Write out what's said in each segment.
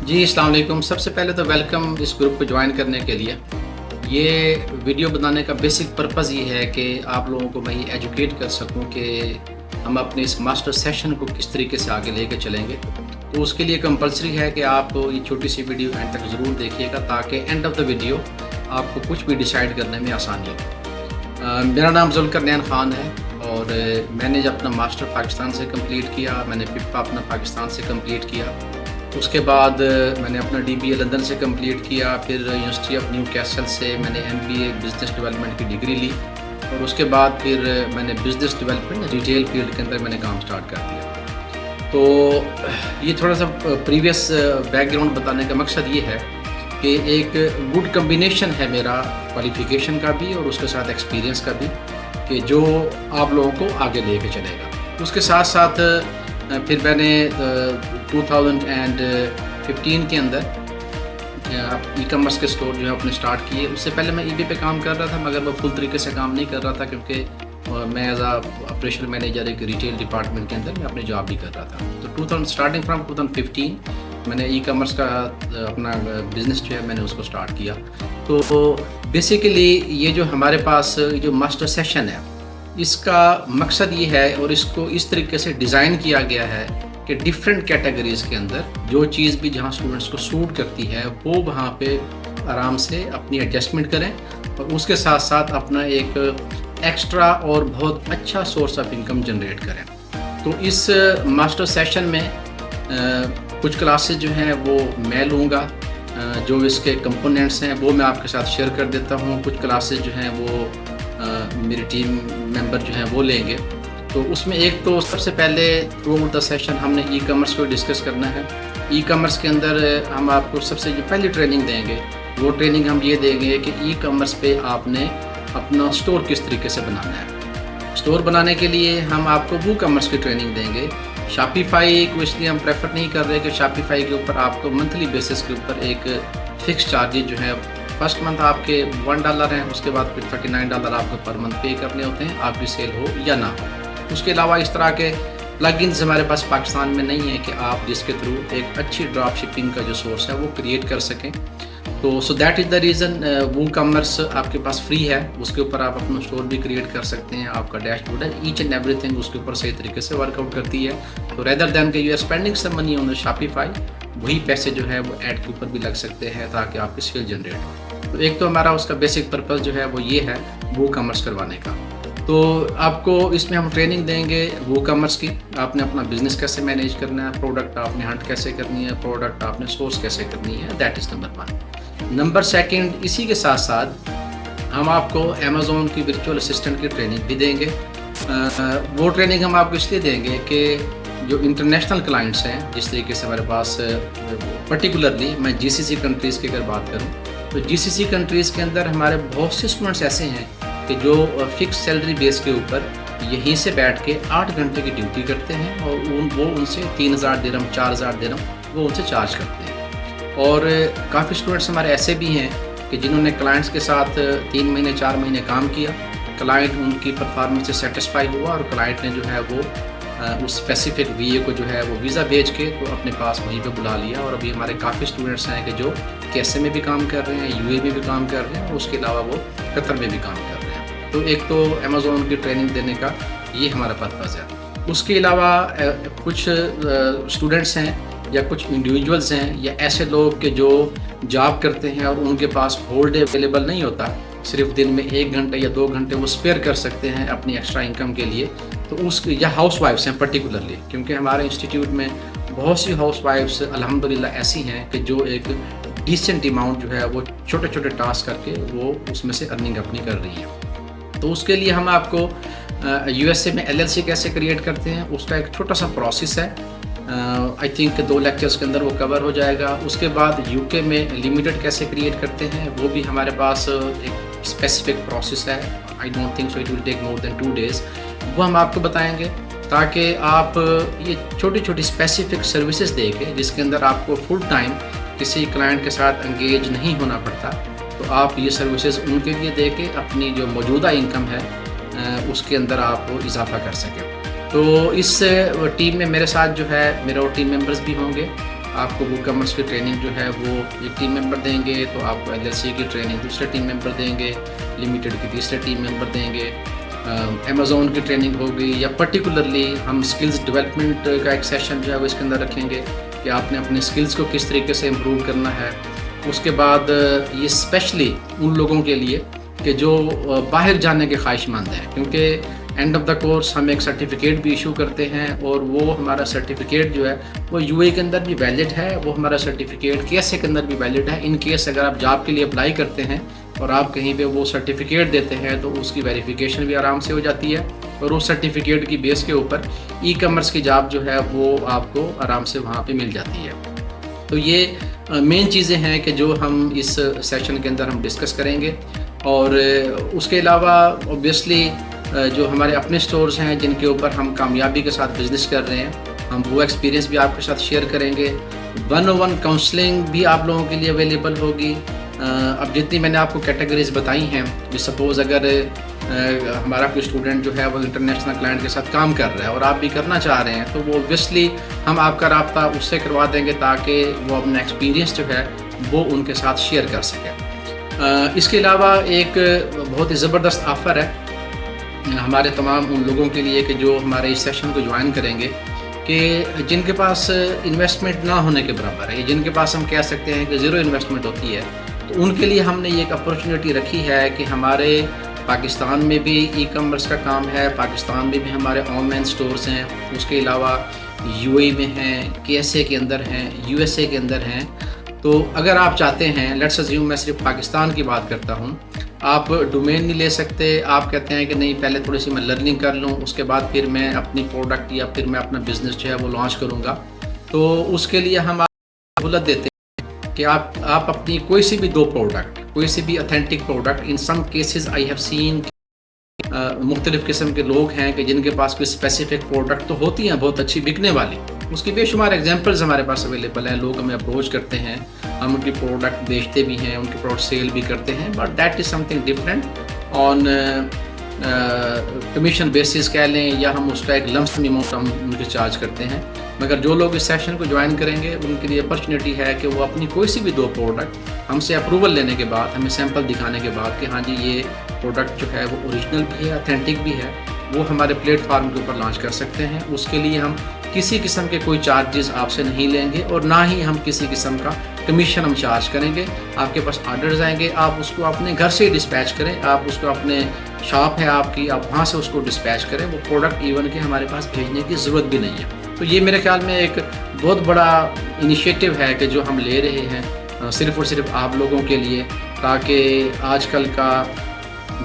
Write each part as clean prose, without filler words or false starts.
جی السلام علیکم. سب سے پہلے تو ویلکم اس گروپ کو جوائن کرنے کے لیے. یہ ویڈیو بنانے کا بیسک پرپز یہ ہے کہ آپ لوگوں کو میں یہ ایجوکیٹ کر سکوں کہ ہم اپنے اس ماسٹر سیشن کو کس طریقے سے آگے لے کے چلیں گے. تو اس کے لیے کمپلسری ہے کہ آپ یہ چھوٹی سی ویڈیو اینڈ تک ضرور دیکھیے گا تاکہ اینڈ آف دا ویڈیو آپ کو کچھ بھی ڈیسائیڈ کرنے میں آسانی ہو. میرا نام ذوالقرنین خان ہے اور میں نے اپنا ماسٹر پاکستان سے کمپلیٹ کیا. میں نے پپا اپنا پاکستان سے کمپلیٹ کیا. اس کے بعد میں نے اپنا ڈی بی اے لندن سے کمپلیٹ کیا. پھر یونیورسٹی آف نیو کیسل سے میں نے M B A business development کی ڈگری لی اور اس کے بعد پھر میں نے بزنس ڈیولپمنٹ ریٹیل فیلڈ کے اندر میں نے کام سٹارٹ کر دیا. تو یہ تھوڑا سا پریویس بیک گراؤنڈ بتانے کا مقصد یہ ہے کہ ایک گڈ کمبینیشن ہے میرا کوالیفیکیشن کا بھی اور اس کے ساتھ ایکسپیرینس کا بھی کہ جو آپ لوگوں کو آگے لے کے چلے گا. اس کے ساتھ ساتھ پھر میں نے 2015 کے اندر ای کامرس کے سٹور جو ہے اپنے سٹارٹ کیے. اس سے پہلے میں ای بے پہ کام کر رہا تھا مگر وہ فل طریقے سے کام نہیں کر رہا تھا کیونکہ میں ایز آپریشن مینیجر ایک ریٹیل ڈپارٹمنٹ کے اندر میں اپنی جاب بھی کر رہا تھا. تو اسٹارٹنگ فرام 2015 میں نے ای کامرس کا اپنا بزنس جو ہے میں نے اس کو سٹارٹ کیا. تو بیسیکلی یہ جو ہمارے پاس جو ماسٹر سیشن ہے اس کا مقصد یہ ہے اور اس کو اس طریقے سے ڈیزائن کیا گیا ہے کہ ڈفرینٹ کیٹیگریز کے اندر جو چیز بھی جہاں اسٹوڈنٹس کو سوٹ کرتی ہے وہ وہاں پہ آرام سے اپنی ایڈجسٹمنٹ کریں اور اس کے ساتھ ساتھ اپنا ایک ایکسٹرا اور بہت اچھا سورس آف انکم جنریٹ کریں. تو اس ماسٹر سیشن میں کچھ کلاسز جو ہیں وہ میں لوں گا. جو اس کے کمپوننٹس ہیں وہ میں آپ کے ساتھ شیئر کر دیتا ہوں. کچھ کلاسز جو ہیں وہ میری ٹیم ممبر جو ہیں وہ لیں گے. تو اس میں ایک تو سب سے پہلے تھرو دا سیشن ہم نے ای کامرس کو ڈسکس کرنا ہے. ای کامرس کے اندر ہم آپ کو سب سے جو پہلی ٹریننگ دیں گے وہ ٹریننگ ہم یہ دیں گے کہ ای کامرس پہ آپ نے اپنا سٹور کس طریقے سے بنانا ہے. سٹور بنانے کے لیے ہم آپ کو وو کامرس کی ٹریننگ دیں گے. شاپیفائی کو اس لیے ہم پریفر نہیں کر رہے کہ شاپیفائی کے اوپر آپ کو منتھلی بیسس کے اوپر ایک فکس چارجز جو ہے فرسٹ منتھ آپ کے $1 ہیں, اس کے بعد پھر $39 آپ کو پر منتھ پے کرنے ہوتے ہیں آپ کی سیل ہو یا نہ ہو. اس کے علاوہ اس طرح کے پلگ انز ہمارے پاس پاکستان میں نہیں ہے کہ آپ جس کے تھرو ایک اچھی ڈراپ شپنگ کا جو سورس ہے وہ کریٹ کر سکیں. تو so that is the reason وو کامرس آپ کے پاس فری ہے. اس کے اوپر آپ اپنا اسٹور بھی کریٹ کر سکتے ہیں. آپ کا ڈیش بورڈ ہے, ایچ اینڈ ایوری تھنگ اس کے اوپر صحیح طریقے سے ورک آؤٹ کرتی ہے. تو ریدر دین کہ you are spending some money on Shopify, وہی پیسے جو ہے وہ ایڈ کے اوپر بھی لگ سکتے ہیں تاکہ آپ کی سیل جنریٹ ہو. تو ایک تو ہمارا اس کا بیسک پرپز جو ہے وہ یہ ہے وو کامرس کروانے کا. تو آپ کو اس میں ہم ٹریننگ دیں گے وو کامرس کی. آپ نے اپنا بزنس کیسے مینیج کرنا ہے, پروڈکٹ آپ نے ہنٹ کیسے کرنی ہے, پروڈکٹ آپ نے سورس کیسے کرنی ہے. That is number 1. نمبر 2, اسی کے ساتھ ساتھ ہم آپ کو امیزون کی ورچوئل اسسٹنٹ کی ٹریننگ بھی دیں گے. وہ ٹریننگ ہم آپ کو اس لیے دیں گے کہ جو انٹرنیشنل کلائنٹس ہیں, جس طریقے سے ہمارے پاس پرٹیکولرلی میں جی سی سی کنٹریز کی اگر بات کروں تو جی سی سی کنٹریز کے اندر ہمارے بہت سے اسٹوڈنٹس ایسے ہیں کہ جو فکس سیلری بیس کے اوپر یہیں سے بیٹھ کے 8 گھنٹے کی ڈیوٹی کرتے ہیں اور وہ ان سے 3000 درہم 4000 درہم وہ ان سے چارج کرتے ہیں. اور کافی اسٹوڈنٹس ہمارے ایسے بھی ہیں کہ جنہوں نے کلائنٹس کے ساتھ 3 مہینے 4 مہینے کام کیا, کلائنٹ ان کی پرفارمنس سے سیٹسفائی ہوا اور کلائنٹ نے جو ہے وہ اس اسپیسیفک وی اے کو جو ہے وہ ویزا بھیج کے تو اپنے پاس وہیں پہ بلا لیا. اور ابھی ہمارے کافی اسٹوڈنٹس ہیں کہ جو کیسے میں بھی کام کر رہے ہیں, یو اے میں بھی کام کر رہے ہیں اور اس کے علاوہ وہ قطر میں بھی کام کر رہے ہیں. تو ایک تو امیزون کی ٹریننگ دینے کا یہ ہمارا پرپز ہے. اس کے علاوہ کچھ اسٹوڈنٹس ہیں یا کچھ انڈیویجولز ہیں یا ایسے لوگ کہ جو جاب کرتے ہیں اور ان کے پاس ہول ڈے اویلیبل نہیں ہوتا, صرف دن میں 1 گھنٹے یا 2 گھنٹے وہ اسپیئر کر سکتے ہیں اپنی ایکسٹرا انکم کے لیے. تو اس یا ہاؤس وائفس ہیں پرٹیکولرلی, کیونکہ ہمارے انسٹیٹیوٹ میں بہت سی ہاؤس وائفس الحمدللہ ایسی ہیں کہ جو ایک ڈیسنٹ اماؤنٹ جو ہے وہ چھوٹے چھوٹے ٹاسک کر کے وہ اس میں سے ارننگ اپنی کر رہی ہیں. تو اس کے لیے ہم آپ کو یو ایس اے میں LLC کیسے کریٹ کرتے ہیں اس کا ایک چھوٹا سا پروسیس ہے. آئی تھنک 2 لیکچرز کے اندر وہ کور ہو جائے گا. اس کے بعد UK میں لمیٹڈ کیسے کریٹ کرتے ہیں وہ بھی ہمارے پاس ایک اسپیسیفک پروسیس ہے. I don't think so it will take more than 2 days. وہ ہم آپ کو بتائیں گے تاکہ آپ یہ چھوٹی چھوٹی اسپیسیفک سروسز دے کے جس کے اندر آپ کو فل ٹائم کسی کلائنٹ کے ساتھ انگیج نہیں ہونا پڑتا, تو آپ یہ سروسز ان کے لیے دے کے اپنی جو موجودہ انکم ہے اس کے اندر آپ اضافہ کر سکیں. تو اس ٹیم میں میرے ساتھ جو ہے میرے اور ٹیم ممبرز بھی ہوں گے آپ کو وو کامرس کی ٹریننگ جو ہے وہ ایک ٹیم ممبر دیں گے، تو آپ کو LLC کی ٹریننگ دوسرے ٹیم ممبر دیں گے، لمیٹڈ کی تیسرے ٹیم ممبر دیں گے، امیزون کی ٹریننگ ہوگی، یا پرٹیکولرلی ہم سکلز ڈیولپمنٹ کا ایک سیشن جو ہے وہ اس کے اندر رکھیں گے کہ آپ نے اپنے سکلز کو کس طریقے سے امپروو کرنا ہے۔ اس کے بعد یہ اسپیشلی ان لوگوں کے لیے کہ جو باہر جانے کے خواہش مند ہیں، کیونکہ اینڈ آف دا کورس ہم ایک سرٹیفکیٹ بھی ایشو کرتے ہیں، اور وہ ہمارا سرٹیفکیٹ جو ہے وہ UAE کے اندر بھی ویلڈ ہے، وہ ہمارا سرٹیفکیٹ KSA کے اندر بھی ویلڈ ہے۔ ان کیس اگر آپ جاب کے لیے اپلائی کرتے ہیں اور آپ کہیں پہ وہ سرٹیفکیٹ دیتے ہیں تو اس کی ویریفیکیشن بھی آرام سے ہو جاتی ہے، اور اس سرٹیفکیٹ کی بیس کے اوپر ای کامرس کی جاب جو ہے وہ آپ کو آرام سے وہاں پہ مل جاتی ہے۔ تو یہ مین چیزیں ہیں کہ جو ہم اس سیشن کے اندر ہم ڈسکس کریں گے، اور اس کے علاوہ اوبیسلی جو ہمارے اپنے سٹورز ہیں جن کے اوپر ہم کامیابی کے ساتھ بزنس کر رہے ہیں، ہم وہ ایکسپیرینس بھی آپ کے ساتھ شیئر کریں گے۔ 1-on-1 کاؤنسلنگ بھی آپ لوگوں کے لیے اویلیبل ہوگی۔ اب جتنی میں نے آپ کو کیٹیگریز بتائی ہیں، سپوز اگر ہمارا کوئی اسٹوڈنٹ جو ہے وہ انٹرنیشنل کلائنٹ کے ساتھ کام کر رہا ہے اور آپ بھی کرنا چاہ رہے ہیں، تو وہ اوبیسلی ہم آپ کا رابطہ اس سے کروا دیں گے تاکہ وہ اپنا ایکسپیرینس جو ہے وہ ان کے ساتھ شیئر کر سکے۔ اس کے علاوہ ایک بہت ہی زبردست آفر ہے ہمارے تمام ان لوگوں کے لیے کہ جو ہمارے اس سیشن کو جوائن کریں گے، کہ جن کے پاس انویسٹمنٹ نہ ہونے کے برابر ہے، جن کے پاس ہم کہہ سکتے ہیں کہ زیرو انویسٹمنٹ ہوتی ہے، تو ان کے لیے ہم نے یہ ایک اپرچونیٹی رکھی ہے کہ ہمارے پاکستان میں بھی ای کامرس کا کام ہے، پاکستان میں بھی ہمارے آن لائن سٹورز ہیں، اس کے علاوہ UAE میں ہیں، KSA کے اندر ہیں، USA کے اندر ہیں۔ تو اگر آپ چاہتے ہیں، لیٹس اسیوم میں صرف پاکستان کی بات کرتا ہوں، آپ ڈومین نہیں لے سکتے، آپ کہتے ہیں کہ نہیں پہلے تھوڑی سی میں لرننگ کر لوں، اس کے بعد پھر میں اپنی پروڈکٹ یا پھر میں اپنا بزنس جو ہے وہ لانچ کروں گا، تو اس کے لیے ہم آپ سہولت دیتے ہیں کہ آپ اپنی کوئی سی بھی 2 پروڈکٹ، کوئی سی بھی authentic product, in some cases I have seen مختلف قسم کے لوگ ہیں کہ جن کے پاس کوئی اسپیسیفک پروڈکٹ تو ہوتی ہیں بہت اچھی بکنے والی، اس کی بے شمار ایگزامپلز ہمارے پاس اویلیبل ہیں، لوگ ہمیں اپروچ کرتے ہیں، ہم ان کی پروڈکٹ بیچتے بھی ہیں، ان کی پروڈکٹ سیل بھی کرتے ہیں، but that is some thing different on commission basis کہہ لیں، یا ہم اس کا ایک لمپ سم اماؤنٹ ہم ان کے چارج کرتے ہیں۔ مگر جو لوگ اس سیشن کو جوائن کریں گے ان کے لیے اپرچونیٹی ہے کہ وہ اپنی کوئی سی بھی 2 پروڈکٹ ہم سے اپروول لینے کے بعد، ہمیں سیمپل دکھانے کے بعد کہ ہاں جی یہ پروڈکٹ جو ہے وہ اوریجنل بھی ہے، اتھینٹک بھی ہے، وہ ہمارے پلیٹ فارم کے اوپر لانچ کر سکتے ہیں۔ اس کے لیے ہم کسی قسم کے کوئی چارجز آپ سے نہیں لیں گے، اور نہ ہی ہم کسی قسم کا کمیشن ہم چارج کریں گے۔ آپ کے پاس آرڈرز آئیں گے، آپ اس کو اپنے گھر سے ہی ڈسپیچ کریں، آپ اس کو اپنے شاپ ہے آپ کی، آپ وہاں سے اس کو ڈسپیچ کریں، وہ پروڈکٹ ایون کہ ہمارے پاس بھیجنے کی ضرورت بھی نہیں ہے۔ تو یہ میرے خیال میں ایک بہت بڑا انیشیٹو ہے کہ جو ہم لے رہے ہیں صرف اور صرف آپ لوگوں کے لیے، تاکہ آج کل کا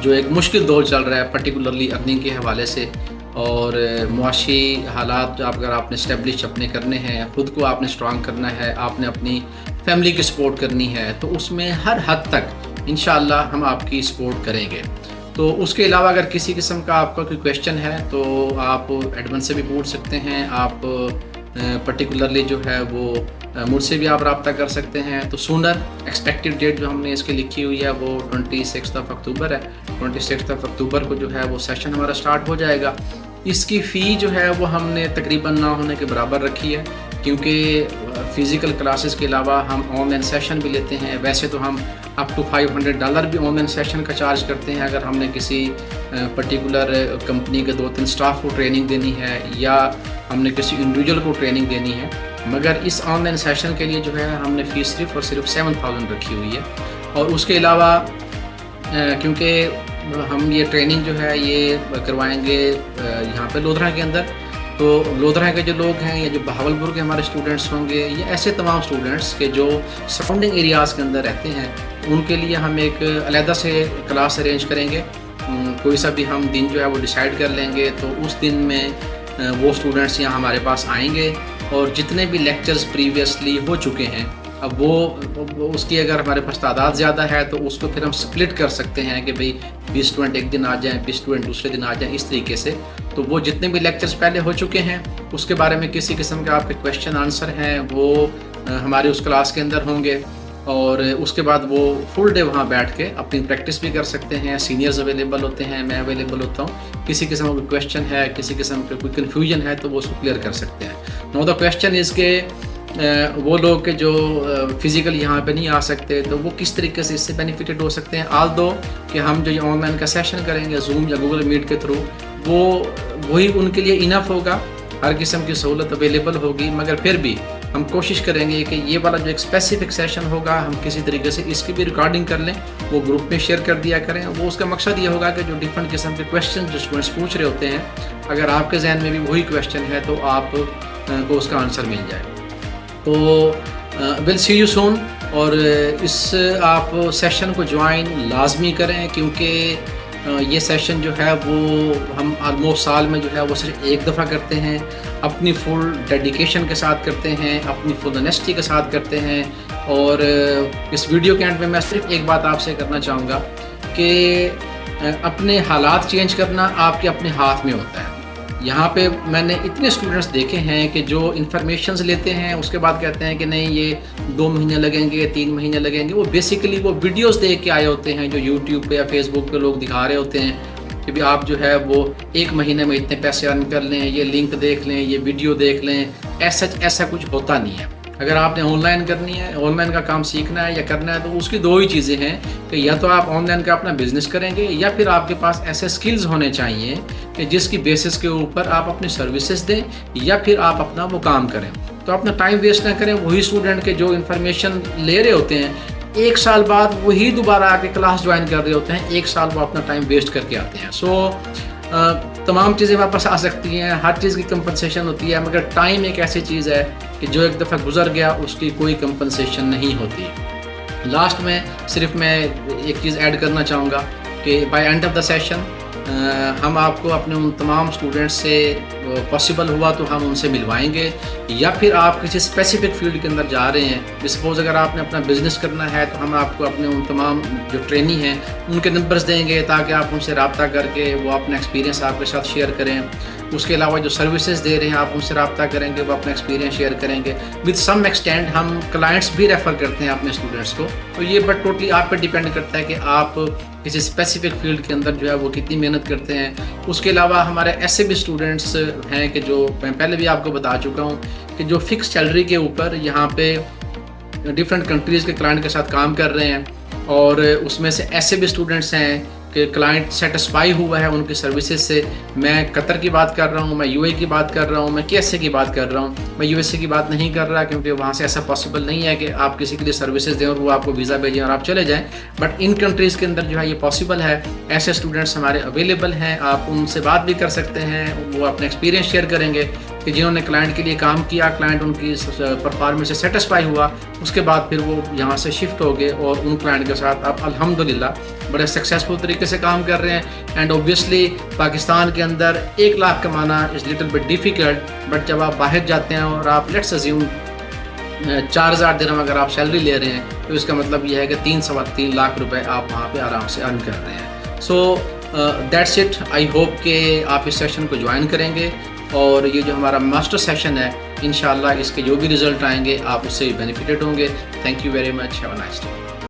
جو ایک مشکل دور چل رہا ہے پرٹیکولرلی ارننگ کے حوالے سے، اور معاشی حالات اگر آپ نے اسٹیبلش اپنے کرنے ہیں، خود کو آپ نے اسٹرانگ کرنا ہے، آپ نے اپنی فیملی کی سپورٹ کرنی ہے، تو اس میں ہر حد تک انشاءاللہ ہم آپ کی سپورٹ کریں گے۔ تو اس کے علاوہ اگر کسی قسم کا آپ کا کوئی کویشچن ہے تو آپ ایڈمن سے بھی پوچھ سکتے ہیں، آپ پرٹیکولرلی جو ہے وہ مجھ سے بھی آپ رابطہ کر سکتے ہیں۔ تو سونر ایکسپیکٹڈ ڈیٹ جو ہم نے اس کی لکھی ہوئی ہے وہ 26 اکتوبر ہے، 26 اکتوبر کو جو ہے وہ سیشن ہمارا سٹارٹ ہو جائے گا۔ اس کی فی جو ہے وہ ہم نے تقریباً نہ ہونے کے برابر رکھی ہے، کیونکہ فزیکل کلاسز کے علاوہ ہم آن لائن سیشن بھی لیتے ہیں۔ ویسے تو ہم اپ ٹو $500 بھی آن لائن سیشن کا چارج کرتے ہیں اگر ہم نے کسی پرٹیکولر کمپنی کے 2-3 سٹاف کو ٹریننگ دینی ہے، یا ہم نے کسی انڈیویجول کو ٹریننگ دینی ہے۔ مگر اس آن لائن سیشن کے لیے جو ہے ہم نے فیس صرف اور صرف 7,000 رکھی ہوئی ہے۔ اور اس کے علاوہ کیونکہ ہم یہ ٹریننگ جو ہے یہ کروائیں گے یہاں پہ لودھرا کے اندر، تو لودھرا کے جو لوگ ہیں یا جو بہاولپور کے ہمارے اسٹوڈنٹس ہوں گے، یا ایسے تمام اسٹوڈنٹس کے جو سراؤنڈنگ ایریاز کے اندر رہتے ہیں، ان کے لیے ہم ایک علیحدہ سے کلاس ارینج کریں گے۔ کوئی سا بھی ہم دن جو ہے وہ ڈیسائیڈ کر لیں گے، تو اس دن میں وہ اسٹوڈنٹس یہاں ہمارے پاس آئیں گے، اور جتنے بھی لیکچرز پریویسلی ہو چکے ہیں، اب وہ اس کی اگر ہمارے پاس تعداد زیادہ ہے تو اس کو پھر ہم سپلٹ کر سکتے ہیں کہ بھئی 20 اسٹوڈنٹ ایک دن آ جائیں، 20 اسٹوڈنٹ دوسرے دن آ جائیں، اس طریقے سے۔ تو وہ جتنے بھی لیکچرز پہلے ہو چکے ہیں اس کے بارے میں کسی قسم کے آپ کے کویشچن آنسر ہیں وہ ہماری اس کلاس کے اندر ہوں گے، اور اس کے بعد وہ فل ڈے وہاں بیٹھ کے اپنی پریکٹس بھی کر سکتے ہیں۔ سینئرز اویلیبل ہوتے ہیں، میں اویلیبل ہوتا ہوں، کسی قسم کا کوئی کویشچن ہے، کسی قسم کا کوئی کنفیوژن ہے تو وہ اس کو کلیئر کر سکتے ہیں۔ نو دا کویشچن از کہ وہ لوگ کہ جو فزیکل یہاں پہ نہیں آ سکتے تو وہ کس طریقے سے اس سے بینیفٹڈ ہو سکتے ہیں. آل دو کہ ہم جو آن لائن کا سیشن کریں گے زوم یا گوگل میٹ کے تھرو وہی ان کے لیے انف ہوگا, ہر قسم کی سہولت اویلیبل ہوگی, مگر پھر بھی ہم کوشش کریں گے کہ یہ والا جو ایک اسپیسیفک سیشن ہوگا ہم کسی طریقے سے اس کی بھی ریکارڈنگ کر لیں, وہ گروپ میں شیئر کر دیا کریں. وہ اس کا مقصد یہ ہوگا کہ جو ڈفرینٹ قسم کے کویشچن جو اسٹوڈنٹس پوچھ رہے ہوتے ہیں, اگر آپ کے ذہن میں بھی وہی کویشچن ہے تو آپ کو اس کا آنسر مل جائے. تو ول سی یو سون, اور اس آپ سیشن کو جوائن لازمی کریں, کیونکہ یہ سیشن جو ہے وہ ہم آلموسٹ سال میں جو ہے وہ صرف ایک دفعہ کرتے ہیں, اپنی فل ڈیڈیکیشن کے ساتھ کرتے ہیں, اپنی فل آنیسٹی کے ساتھ کرتے ہیں. اور اس ویڈیو کے اینڈ میں صرف ایک بات آپ سے کرنا چاہوں گا کہ اپنے حالات چینج کرنا آپ کے اپنے ہاتھ میں ہوتا ہے. یہاں پہ میں نے اتنے اسٹوڈنٹس دیکھے ہیں کہ جو انفارمیشنز لیتے ہیں اس کے بعد کہتے ہیں کہ نہیں یہ 2 مہینے لگیں گے, 3 مہینے لگیں گے. وہ بیسیکلی وہ ویڈیوز دیکھ کے آئے ہوتے ہیں جو یوٹیوب پہ یا فیس بک پہ لوگ دکھا رہے ہوتے ہیں کہ بھی آپ جو ہے وہ 1 مہینے میں اتنے پیسے ارن کر لیں, یہ لنک دیکھ لیں, یہ ویڈیو دیکھ لیں. ایسا کچھ ہوتا نہیں ہے. اگر آپ نے آن لائن کرنی ہے, آن لائن کا کام سیکھنا ہے یا کرنا ہے, تو اس کی 2 ہی چیزیں ہیں کہ یا تو آپ آن لائن کا اپنا بزنس کریں گے یا پھر آپ کے پاس ایسے سکلز ہونے چاہیے کہ جس کی بیسس کے اوپر آپ اپنی سروسز دیں یا پھر آپ اپنا وہ کام کریں. تو اپنا ٹائم ویسٹ نہ کریں. وہی اسٹوڈنٹ کے جو انفارمیشن لے رہے ہوتے ہیں 1 سال بعد وہی دوبارہ آ کے کلاس جوائن کر رہے ہوتے ہیں, 1 سال وہ اپنا ٹائم ویسٹ کر کے آتے ہیں. سو تمام چیزیں واپس آ سکتی ہیں, ہر چیز کی کمپنسیشن ہوتی ہے, مگر ٹائم ایک ایسی چیز ہے کہ جو ایک دفعہ گزر گیا اس کی کوئی کمپنسیشن نہیں ہوتی. لاسٹ میں صرف میں ایک چیز ایڈ کرنا چاہوں گا کہ by and of the session ہم آپ کو اپنے ان تمام اسٹوڈنٹس سے پاسبل ہوا تو ہم ان سے ملوائیں گے, یا پھر آپ کسی اسپیسیفک فیلڈ کے اندر جا رہے ہیں. سپوز اگر آپ نے اپنا بزنس کرنا ہے تو ہم آپ کو اپنے ان تمام جو ٹرینی ہیں ان کے نمبرز دیں گے تاکہ آپ ان سے رابطہ کر کے وہ اپنا ایکسپیرینس آپ کے ساتھ شیئر کریں. اس کے علاوہ جو سروسز دے رہے ہیں آپ ان سے رابطہ کریں گے, وہ اپنا ایکسپیرینس شیئر کریں گے. وتھ سم ایکسٹینڈ ہم کلائنٹس بھی ریفر کرتے ہیں اپنے اسٹوڈنٹس کو. تو یہ بٹ ٹوٹلی آپ پہ ڈیپینڈ کرتا ہے کہ آپ کسی اسپیسیفک فیلڈ کے اندر جو ہے وہ کتنی محنت کرتے ہیں. اس کے علاوہ ہمارے ایسے بھی اسٹوڈنٹس ہیں کہ جو میں پہلے بھی آپ کو بتا چکا ہوں کہ جو فکس سیلری کے اوپر یہاں پہ ڈفرینٹ کنٹریز کے کلائنٹ کے ساتھ کام کر رہے ہیں, اور اس میں سے ایسے بھی اسٹوڈنٹس ہیں کہ کلائنٹ سیٹسفائی ہوا ہے ان کی سروسز سے. میں قطر کی بات کر رہا ہوں, میں یو اے کی بات کر رہا ہوں, میں KSA کی بات کر رہا ہوں. میں USA کی بات نہیں کر رہا کیونکہ وہاں سے ایسا پاسبل نہیں ہے کہ آپ کسی کے لیے سروسز دیں اور وہ آپ کو ویزا بھیجیں اور آپ چلے جائیں. بٹ ان کنٹریز کے اندر جو ہے یہ پاسبل ہے. ایسے اسٹوڈنٹس ہمارے اویلیبل ہیں, آپ ان سے بات بھی کر سکتے ہیں. وہ اپنا ایکسپیرینس شیئر کریں گے کہ جنہوں نے کلائنٹ کے لیے کام کیا, کلائنٹ ان کی پرفارمنس سے سیٹسفائی ہوا, اس کے بعد پھر وہ یہاں سے شفٹ ہو گئے اور ان کلائنٹ کے ساتھ آپ الحمدللہ بڑے سکسیزفل طریقے سے کام کر رہے ہیں. اینڈ اوبویسلی پاکستان کے اندر 1 لاکھ کمانا is little bit difficult, but جب آپ باہر جاتے ہیں اور آپ لیٹس اسیوم 4000 درہم اگر آپ سیلری لے رہے ہیں تو اس کا مطلب یہ ہے کہ 3 لاکھ روپے آپ وہاں پہ آرام سے ارن کر رہے ہیں. So that's it. I hope کہ آپ اس سیشن کو جوائن کریں گے, اور یہ جو ہمارا ماسٹر سیشن ہے انشاءاللہ اس کے جو بھی رزلٹ آئیں گے آپ اس سے بینیفٹڈ ہوں گے. Thank you very much. Have a nice day.